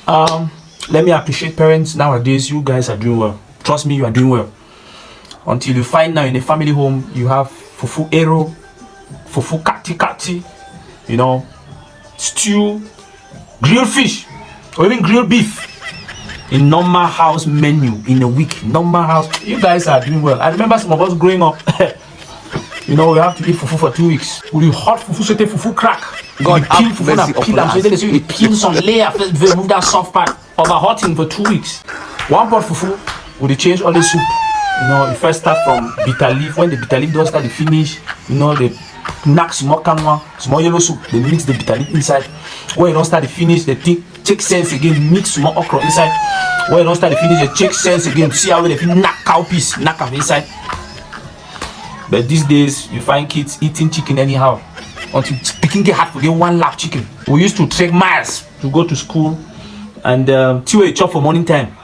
Let me appreciate parents nowadays. You guys are doing well. Trust me, you are doing well. Until you find now in a family home, you have fufu ero, fufu kati, you know, stew, grilled fish, or even grilled beef in normal house menu in a week. Normal house. You guys are doing well. I remember some of us growing up. You know, we have to eat fufu for 2 weeks. We hot fufu, so take fufu crack. God, peel fufu and peel them. So you peel some layer first before you remove that soft part. Overhotting for 2 weeks. One pot fufu, we change all the soup. You know, you first start from bitter leaf. When the bitter leaf does start to finish, you know, they knack small kanwa, small yellow soup. They mix the bitter leaf inside. When you don't start to finish, they take sense again, mix small okra inside. When you don't start to finish, they check sense again. See how they knack cow piece, knack them inside. But these days, you find kids eating chicken anyhow. Until picking get hard to get one lap chicken. We used to trek miles to go to school, and till you chop for morning time.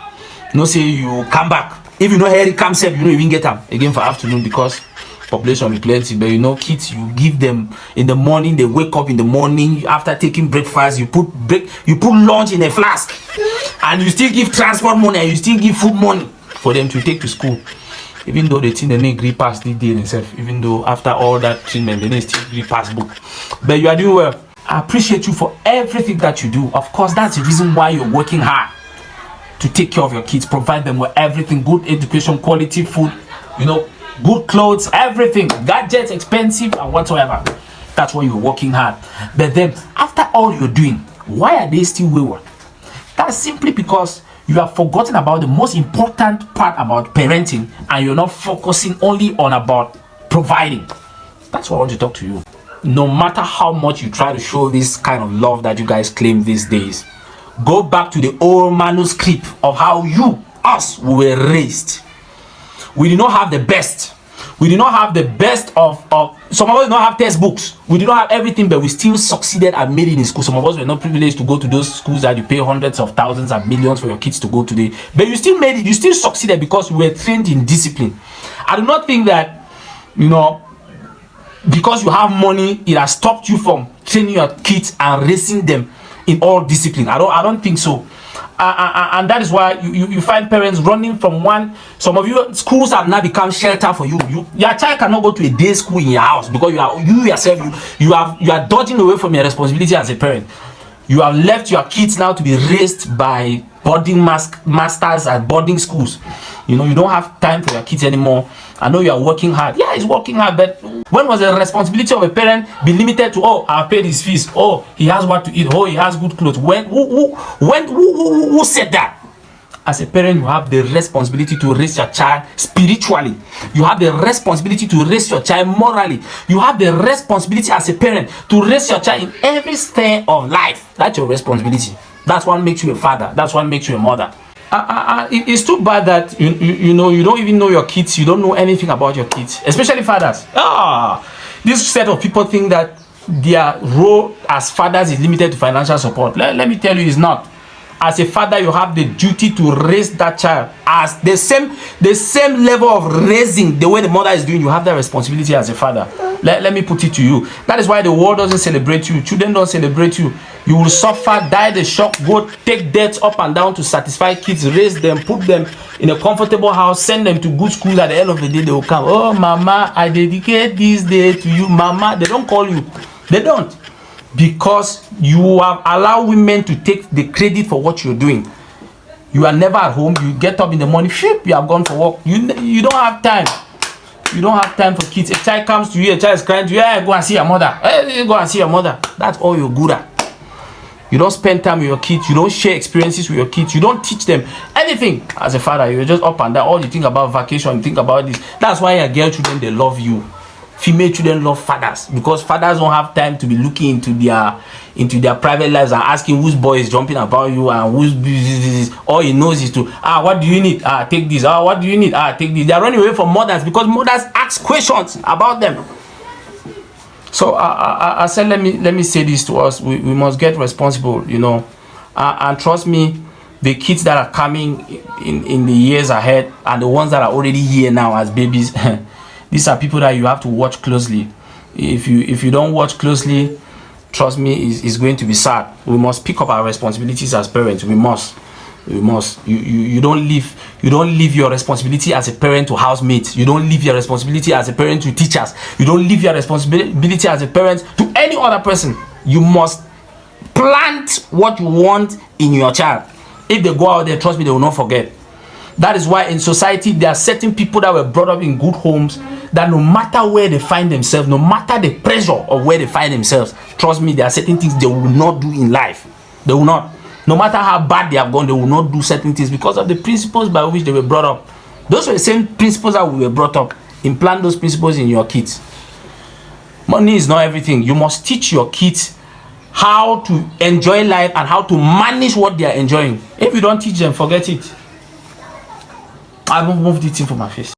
You know, say you come back. If you know Harry comes up, you don't even get them again for afternoon because population is plenty. But you know, kids, you give them in the morning. They wake up in the morning after taking breakfast. You put lunch in a flask, and you still give transport money. And you still give food money for them to take to school. Even though they think they need agree pass the day themselves, even though after all that treatment they need still agree pass book. But you are doing well. I appreciate you for everything that you do. Of course, that's the reason why you're working hard to take care of your kids, provide them with everything, good education, quality food, you know, good clothes, everything, gadgets, expensive and whatsoever. That's why you're working hard. But then after all you're doing, why are they still wayward? That's simply because you have forgotten about the most important part about parenting, and you're not focusing only on about providing. That's what I want to talk to you. No matter how much you try to show this kind of love that you guys claim these days, go back to the old manuscript of how us were raised. We did not have the best. We did not have the best of some of us did not have textbooks. We did not have everything, but we still succeeded and made it in school. Some of us were not privileged to go to those schools that you pay hundreds of thousands and millions for your kids to go today. But you still made it. You still succeeded because we were trained in discipline. I do not think that, you know, because you have money, it has stopped you from training your kids and raising them in all discipline. I don't think so. And that is why you find parents running from one. Some of you schools have now become shelter for you. Your child cannot go to a day school in your house because you are dodging away from your responsibility as a parent. You have left your kids now to be raised by boarding masters at boarding schools. You know, you don't have time for your kids anymore. I know you are working hard. Yeah, he's working hard, but when was the responsibility of a parent be limited to, oh, I've paid his fees, oh, he has what to eat, oh, he has good clothes? Who said that? As a parent, you have the responsibility to raise your child spiritually. You have the responsibility to raise your child morally. You have the responsibility as a parent to raise your child in every sphere of life. That's your responsibility. That's what makes you a father. That's what makes you a mother. It's too bad that you know you don't even know your kids. You don't know anything about your kids, especially fathers. This set of people think that their role as fathers is limited to financial support. Let me tell you, it's not. As a father, you have the duty to raise that child as the same level of raising the way the mother is doing. You have that responsibility as a father. Let me put it to you. That is why the world doesn't celebrate you. Children don't celebrate you. You will suffer, die the shock, go take debts up and down to satisfy kids, raise them, put them in a comfortable house, send them to good schools. At the end of the day, they will come. Oh, mama, I dedicate this day to you. Mama, they don't call you. They don't. Because you have allowed women to take the credit for what you're doing. You are never at home. You get up in the morning, you have gone for work. You don't have time. You don't have time for kids. A child comes to you, a child is crying to you, hey, go and see your mother. Hey, go and see your mother. That's all you're good at. You don't spend time with your kids. You don't share experiences with your kids. You don't teach them anything as a father. You're just up and down. All you think about vacation, you think about this. That's why your girl children, they love you. Female children love fathers because fathers don't have time to be looking into their private lives and asking whose boy is jumping about you and whose this. All he knows is to what do you need? Take this. What do you need? Take this. They are running away from mothers because mothers ask questions about them. So I said, let me say this to us. We must get responsible, you know, and trust me, the kids that are coming in the years ahead and the ones that are already here now as babies. These are people that you have to watch closely. If you don't watch closely, trust me, is going to be sad. We must pick up our responsibilities as parents. We must. You don't leave your responsibility as a parent to housemates. You don't leave your responsibility as a parent to teachers. You don't leave your responsibility as a parent to any other person. You must plant what you want in your child. If they go out there, trust me, they will not forget. That is why in society there are certain people that were brought up in good homes that no matter where they find themselves, no matter the pressure of where they find themselves, trust me, there are certain things they will not do in life. They will not. No matter how bad they have gone, they will not do certain things because of the principles by which they were brought up. Those were the same principles that we were brought up. Implant those principles in your kids. Money is not everything. You must teach your kids how to enjoy life and how to manage what they are enjoying. If you don't teach them, forget it. I moved it in for my face.